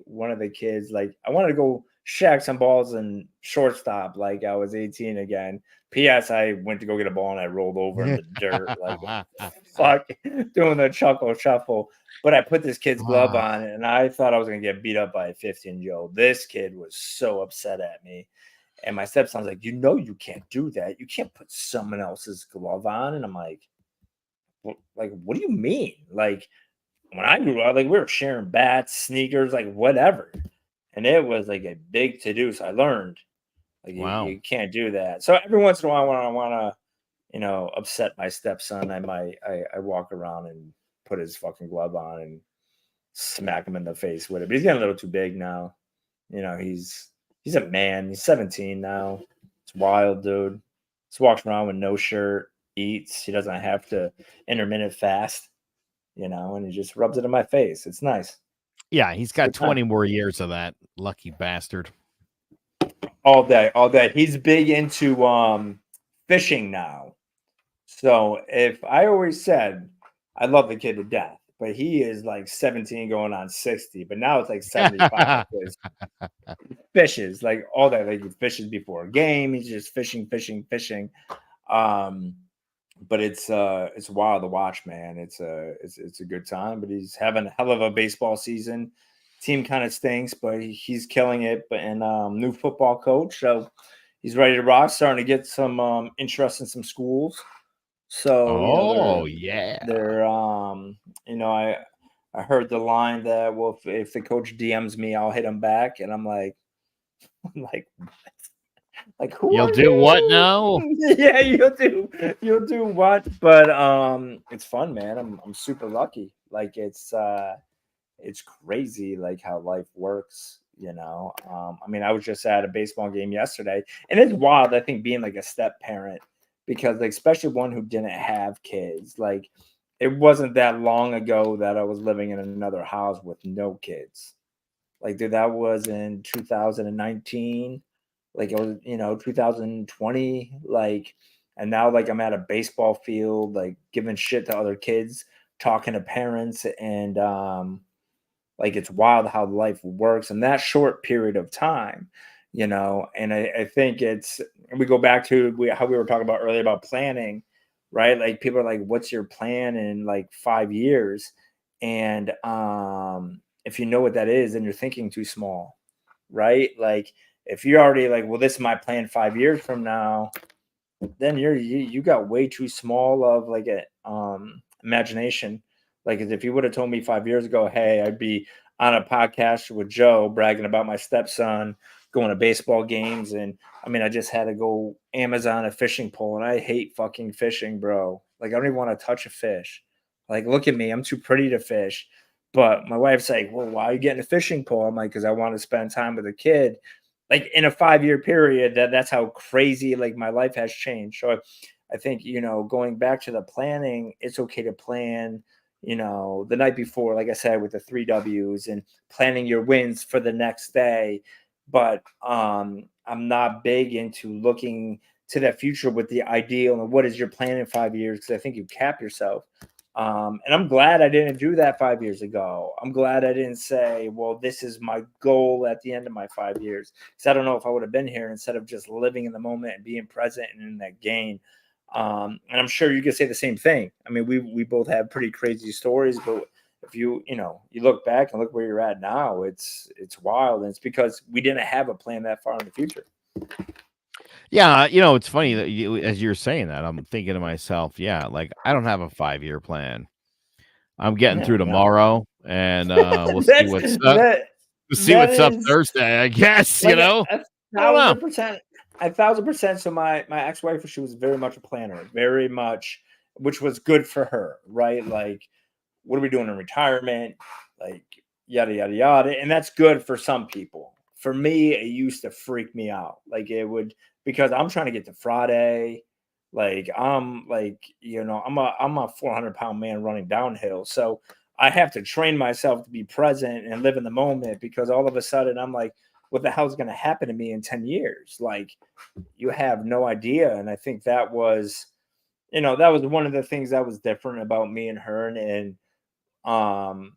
one of the kids, like, I wanted to go shag some balls and shortstop, like I was 18 again. P.S. I went to go get a ball and I rolled over in the dirt, like fuck, doing the chuckle shuffle. But I put this kid's glove on, and I thought I was gonna get beat up by a 15-year-old. This kid was so upset at me. And my stepson's like, you can't do that. You can't put someone else's glove on. And I'm like, what do you mean? Like, when I grew up, like we were sharing bats, sneakers, like whatever. And it was like a big to do. So I learned like Wow. you can't do that. So every once in a while when I want to, upset my stepson, I walk around and put his fucking glove on and smack him in the face with it. But he's getting a little too big now. He's a man. He's 17 now. It's wild, dude. Just walks around with no shirt, eats. He doesn't have to intermittent fast, and he just rubs it in my face. It's nice. Yeah, he's It's a got good time. 20 more years of that. Lucky bastard. All day, all day. He's big into fishing now. So if I always said I love the kid to death, but he is like 17 going on 60, but now it's like 75 because fishes like all that. Like he fishes before a game. He's just fishing, fishing, fishing. Um, but it's wild to watch, man. It's a good time. But he's having a hell of a baseball season. Team kind of stinks, but he's killing it. But and new football coach, so he's ready to rock. Starting to get some interest in some schools. So Oh, yeah. they're I heard the line that, well, if the coach DMs me, I'll hit him back, and I'm like, what? Like, who You'll are do what now? you? Yeah, you'll do what? But it's fun, man. I'm super lucky. Like it's crazy like how life works, you know. I mean, I was just at a baseball game yesterday, and it's wild, I think, being like a step parent, because like especially one who didn't have kids. Like it wasn't that long ago that I was living in another house with no kids. Like, dude, that was in 2019. Like it was, 2020. Like, and now like I'm at a baseball field, like giving shit to other kids, talking to parents, and like it's wild how life works in that short period of time, And I think we go back to how we were talking about earlier about planning, right? Like people are like, "What's your plan in like 5 years?" And if you know what that is, then you're thinking too small, right? Like if you're already like, "Well, this is my plan 5 years from now," then you got way too small of like a imagination. Like if you would have told me 5 years ago, hey, I'd be on a podcast with Joe bragging about my stepson going to baseball games, and I mean I just had to go Amazon a fishing pole, and I hate fucking fishing, bro. Like I don't even want to touch a fish. Like look at me, I'm too pretty to fish. But my wife's like, well, why are you getting a fishing pole? I'm like, because I want to spend time with a kid, like in a 5 year period. That's how crazy like my life has changed. So I think, going back to the planning, it's okay to plan, the night before, like I said, with the 3 W's, and planning your wins for the next day. But I'm not big into looking to that future with the ideal and what is your plan in 5 years, because I think you cap yourself. And I'm glad I didn't do that 5 years ago. I'm glad I didn't say, well, this is my goal at the end of my 5 years. Because I don't know if I would have been here instead of just living in the moment and being present and in that game. And I'm sure you could say the same thing. I mean, we both have pretty crazy stories, but if you look back and look where you're at now, it's wild, and it's because we didn't have a plan that far in the future. Yeah, it's funny that as you're saying that, I'm thinking to myself, yeah, like I don't have a 5-year plan. I'm getting Yeah, through no. tomorrow, and we'll see That's what's up. that We'll see that what's up is Thursday, I guess. like a I don't know. thousand percent, a 1,000%. So my ex-wife, she was very much a planner, very much, which was good for her, right? Like, what are we doing in retirement? Like, yada yada yada, and that's good for some people. For me, it used to freak me out. Like it would, because I'm trying to get to Friday. Like I'm a 400-pound man running downhill, so I have to train myself to be present and live in the moment, because all of a sudden I'm like, what the hell's going to happen to me in 10 years? Like you have no idea. And I think that was one of the things that was different about me and her. Um,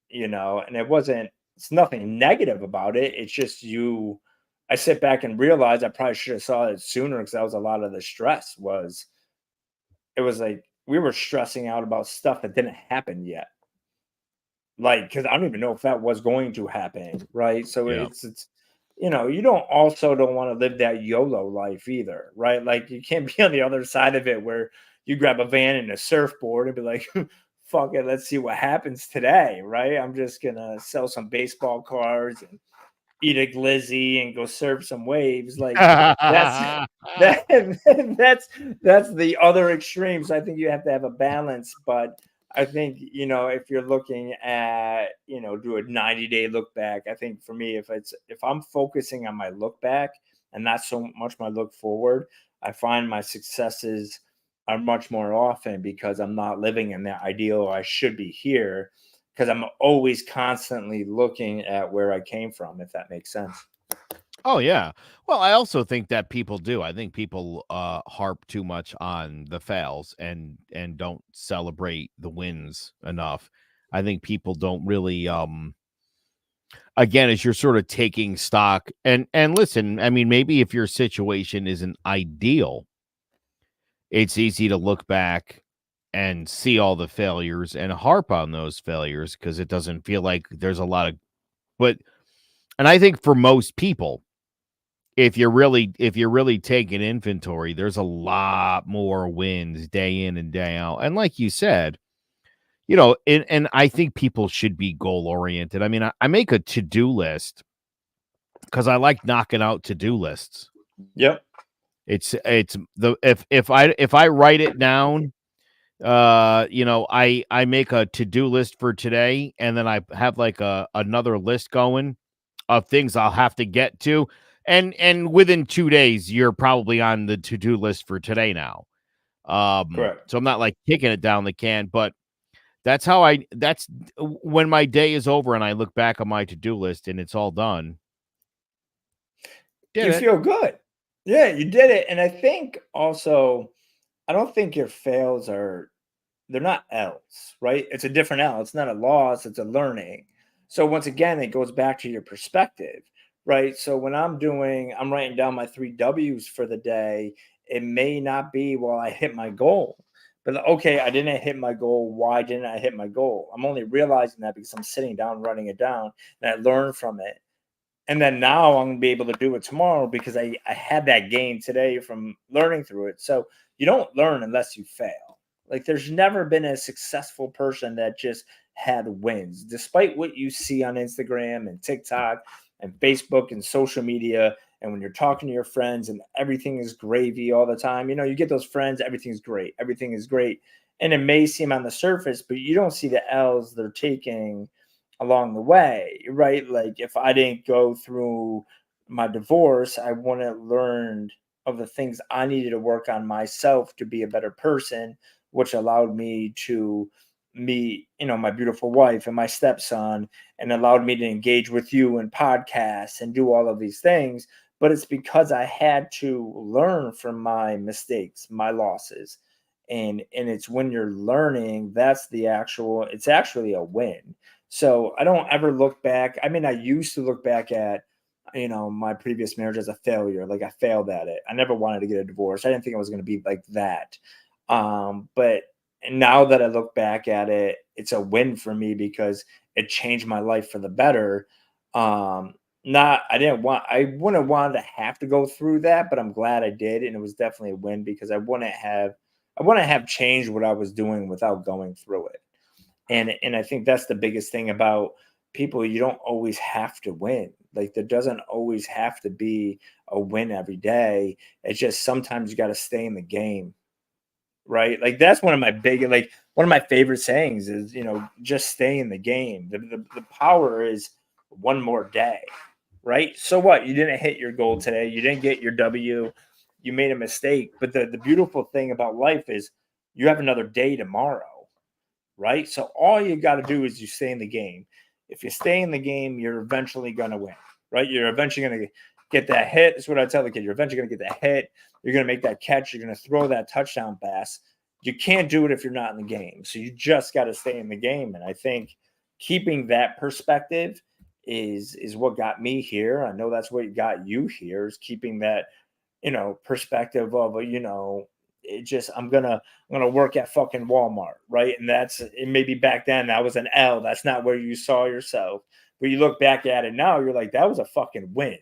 and it's nothing negative about it. It's just I sit back and realize I probably should have saw it sooner, because that was a lot of the stress. It was like we were stressing out about stuff that didn't happen yet. Like, because I don't even know if that was going to happen, right? So Yeah. you don't want to live that YOLO life either, right? Like you can't be on the other side of it where you grab a van and a surfboard and be like, fuck it, let's see what happens today, right? I'm just gonna sell some baseball cards and eat a glizzy and go surf some waves. Like that's that that's the other extremes. I think you have to have a balance, but I think, if you're looking at, do a 90-day look back, I think for me, if I'm focusing on my look back and not so much my look forward, I find my successes are much more often, because I'm not living in that ideal, or I should be here, because I'm always constantly looking at where I came from, if that makes sense. Oh yeah. Well, I also think that people do. I think people harp too much on the fails and don't celebrate the wins enough. I think people don't really again, as you're sort of taking stock, and listen, I mean, maybe if your situation isn't ideal, it's easy to look back and see all the failures and harp on those failures, because it doesn't feel like there's a lot of, but and I think for most people, if you're really taking inventory, there's a lot more wins day in and day out. And like you said, and I think people should be goal oriented. I mean, I make a to-do list because I like knocking out to-do lists. Yep. It's the if I write it down, I make a to-do list for today, and then I have like another list going of things I'll have to get to. And within 2 days, you're probably on the to-do list for today now. Correct. So I'm not like kicking it down the can, but that's when my day is over and I look back on my to-do list and it's all done. Did You it. feel good. Yeah, you did it. And I think also, I don't think your fails are, they're not L's, right? It's a different L. It's not a loss, it's a learning. So once again, it goes back to your perspective, right? So when I'm writing down my 3 W's for the day, it may not be, well, I hit my goal. But okay, I didn't hit my goal. Why didn't I hit my goal? I'm only realizing that because I'm sitting down, writing it down, and I learn from it. And then now I'm gonna be able to do it tomorrow because I had that gain today from learning through it. So you don't learn unless you fail. Like there's never been a successful person that just had wins, despite what you see on Instagram and TikTok and Facebook and social media. And when you're talking to your friends and everything is gravy all the time, you get those friends, everything's great, everything is great. And it may seem on the surface, but you don't see the L's they're taking along the way, right? Like if I didn't go through my divorce, I wouldn't have learned of the things I needed to work on myself to be a better person, which allowed me to meet, my beautiful wife and my stepson, and allowed me to engage with you in podcasts and do all of these things. But it's because I had to learn from my mistakes, my losses. And it's when you're learning, it's actually a win. So I don't ever look back. I mean, I used to look back at, my previous marriage as a failure. Like I failed at it. I never wanted to get a divorce. I didn't think it was going to be like that. But now that I look back at it, it's a win for me because it changed my life for the better. Not, I wouldn't have wanted to have to go through that, but I'm glad I did. And it was definitely a win because I wouldn't have changed what I was doing without going through it. And I think that's the biggest thing about people. You don't always have to win. Like there doesn't always have to be a win every day. It's just sometimes you got to stay in the game, right? Like that's one of my favorite sayings is, just stay in the game. The power is one more day, right? So what? You didn't hit your goal today. You didn't get your W. You made a mistake. But the beautiful thing about life is you have another day tomorrow, right? So all you got to do is you stay in the game. If you stay in the game, you're eventually going to win, right? You're eventually going to get that hit. That's what I tell the kid. You're eventually going to get that hit. You're going to make that catch. You're going to throw that touchdown pass. You can't do it if you're not in the game. So you just got to stay in the game. And I think keeping that perspective is what got me here. I know that's what got you here, is keeping that, perspective of, it just I'm gonna work at fucking Walmart, right? And it maybe back then that was an L. That's not where you saw yourself. But you look back at it now, you're like, that was a fucking win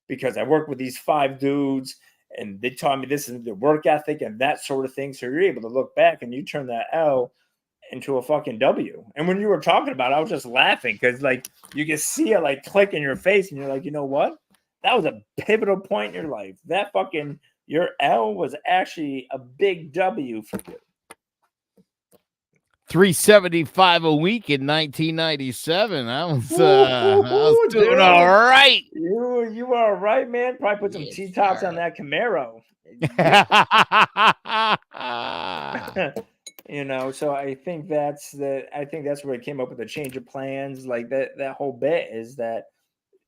because I worked with these 5 dudes and they taught me this is the work ethic and that sort of thing. So you're able to look back and you turn that L into a fucking W. And when you were talking about it, I was just laughing because like you can see it like click in your face and you're like, you know what? That was a pivotal point in your life. That fucking your L was actually a big W for you. 375 a week in 1997. I was doing Dude. all right. You were all right, man. Probably put some Yes, T-tops on sir. that Camaro. So I think that's where it came up with the change of plans. Like that whole bit is that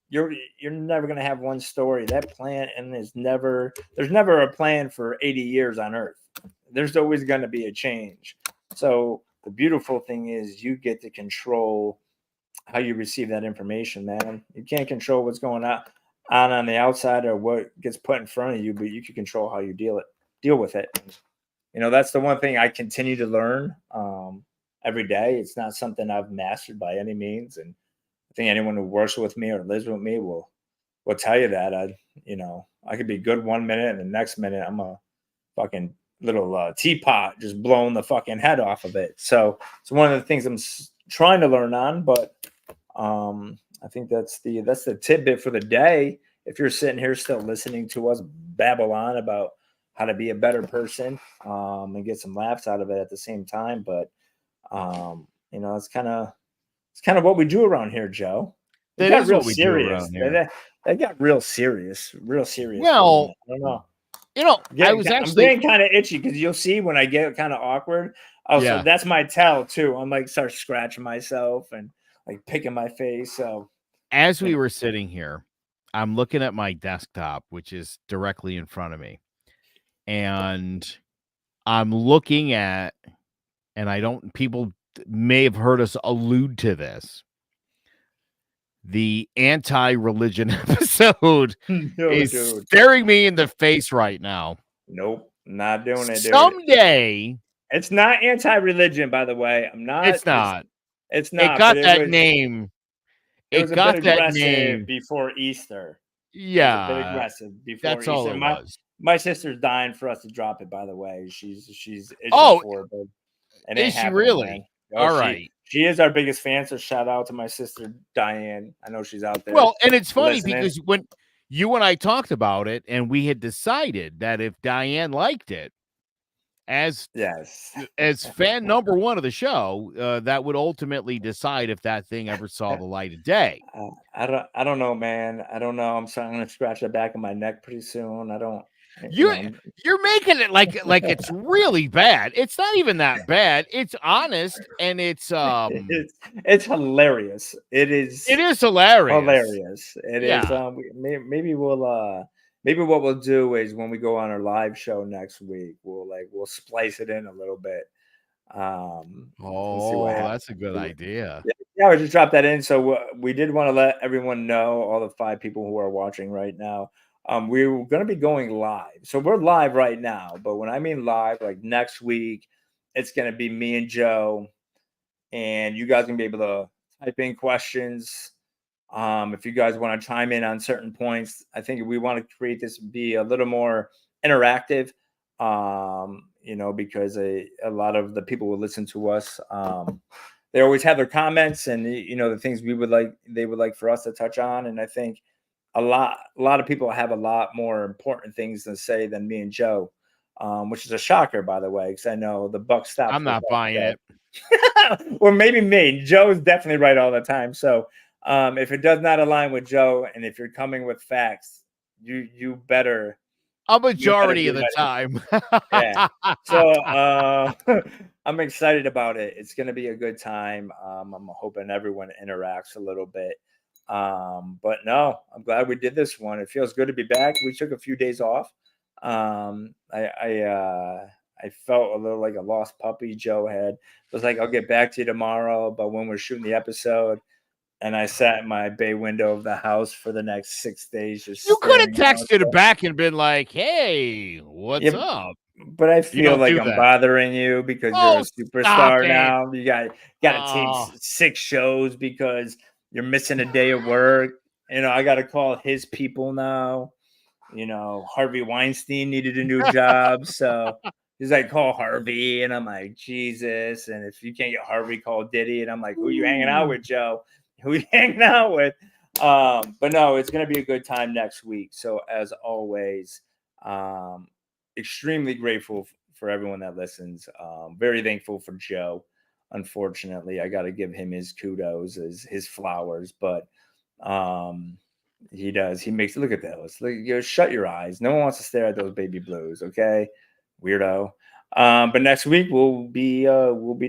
you're never gonna have one story. That plan and there's never a plan for 80 years on Earth. There's always gonna be a change. So the beautiful thing is you get to control how you receive that information, man. You can't control what's going on the outside or what gets put in front of you, but you can control how you deal with it. That's the one thing I continue to learn every day. It's not something I've mastered by any means, and I think anyone who works with me or lives with me will tell you that. I could be good 1 minute and the next minute I'm a fucking little teapot just blowing the fucking head off of it. So it's one of the things I'm trying to learn on, but I think that's the tidbit for the day. if you're sitting here still listening to us babble on about how to be a better person, and get some laughs out of it at the same time. But it's kind of what we do around here, Joe. It That got is real what we do serious. around here. That got real serious for a minute. Well, I don't know. I was I'm actually, getting kind of itchy because you'll see when I get kind of awkward. Oh, so yeah, that's my tell too. I'm like start scratching myself and like picking my face. So as we were sitting here, I'm looking at my desktop, which is directly in front of me. And I'm looking at, and people may have heard us allude to this. The anti-religion episode no, is dude. staring me in the face right now. Nope, not doing it, dude. Someday, It's not anti-religion, by the way. I'm not. it's not. It's It not. But got that name. it It was a bit got that aggressive name. before Easter. It was a bit Yeah, aggressive before that's all Easter. it was. My sister's dying for us to drop it. By the way, she's itching Oh, for it, but it is ain't she happening, man. really? Oh, All right. she is our biggest fan. So shout out to my sister Diane. I know she's out there. Well, and it's funny listening. because when you and I talked about it, and we had decided that if Diane liked it, as fan number one of the show, that would ultimately decide if that thing ever saw the light of day. I don't know, man. I don't know. I'm starting to scratch the back of my neck pretty soon. I don't. You're making it like it's really bad. It's not even that bad. It's honest, and it's hilarious. It is hilarious. Hilarious. It is. Yeah. Maybe what we'll do is when we go on our live show next week, we'll splice it in a little bit. Oh, that's a good idea. Yeah, we just dropped that in. So we did want to let everyone know, all the 5 people who are watching right now. We're going to be going live. So we're live right now. But when I mean live, like next week, it's going to be me and Joe. And you guys can be able to type in questions. If you guys want to chime in on certain points, I think we want to create this be a little more interactive. Because a lot of the people who listen to us, they always have their comments and the things they would like for us to touch on. And I think a lot of people have a lot more important things to say than me and Joe, which is a shocker, by the way, because I know the buck stops. I'm not buying it. Or maybe me. Joe's definitely right all the time. So if it does not align with Joe, and if you're coming with facts, you better. A majority of the time. Yeah. So I'm excited about it. It's going to be a good time. I'm hoping everyone interacts a little bit. But no, I'm glad we did this one. It feels good to be back. We took a few days off. I felt a little like a lost puppy. Joe was like, I'll get back to you tomorrow. But when we're shooting the episode, and I sat in my bay window of the house for the next 6 days. You could have texted back and been like, hey, what's up? But I feel like I'm bothering you because you're a superstar now. You got to take 6 shows because you're missing a day of work. I got to call his people now. Harvey Weinstein needed a new job. So he's like, call Harvey. And I'm like, Jesus. And if you can't get Harvey, call Diddy. And I'm like, who you hanging out with, Joe? Who you hanging out with? But no, it's going to be a good time next week. So as always, extremely grateful for everyone that listens. Very thankful for Joe. Unfortunately, I got to give him his kudos, his flowers, but he does. He makes, look at those. Shut your eyes. No one wants to stare at those baby blues. Okay. Weirdo. But next week we'll be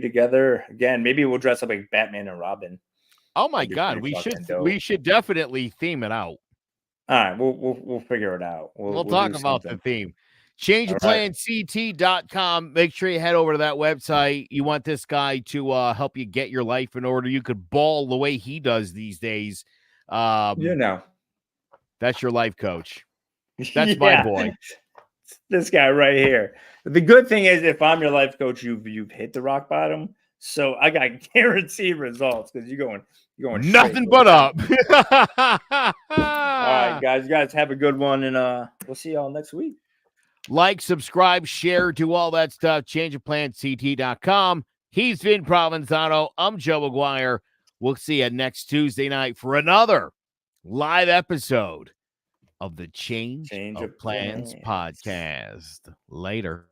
together again. Maybe we'll dress up like Batman and Robin. Oh my God, we should definitely theme it out. All right, we'll figure it out. We'll talk about the theme. ChangeOfPlanCT.com. Make sure you head over to that website. You want this guy to help you get your life in order. You could ball the way he does these days. That's your life coach. That's my boy. This guy right here. The good thing is, if I'm your life coach, you've hit the rock bottom. So I got guaranteed results because you're going nothing but up. All right, guys. You guys have a good one, and we'll see y'all next week. Like, subscribe, share, do all that stuff. ChangeOfPlanCT.com. He's Vinnie Provenzano. I'm Joe Aguirre. We'll see you next Tuesday night for another live episode of the Change Change of of Plans plans. podcast. Later.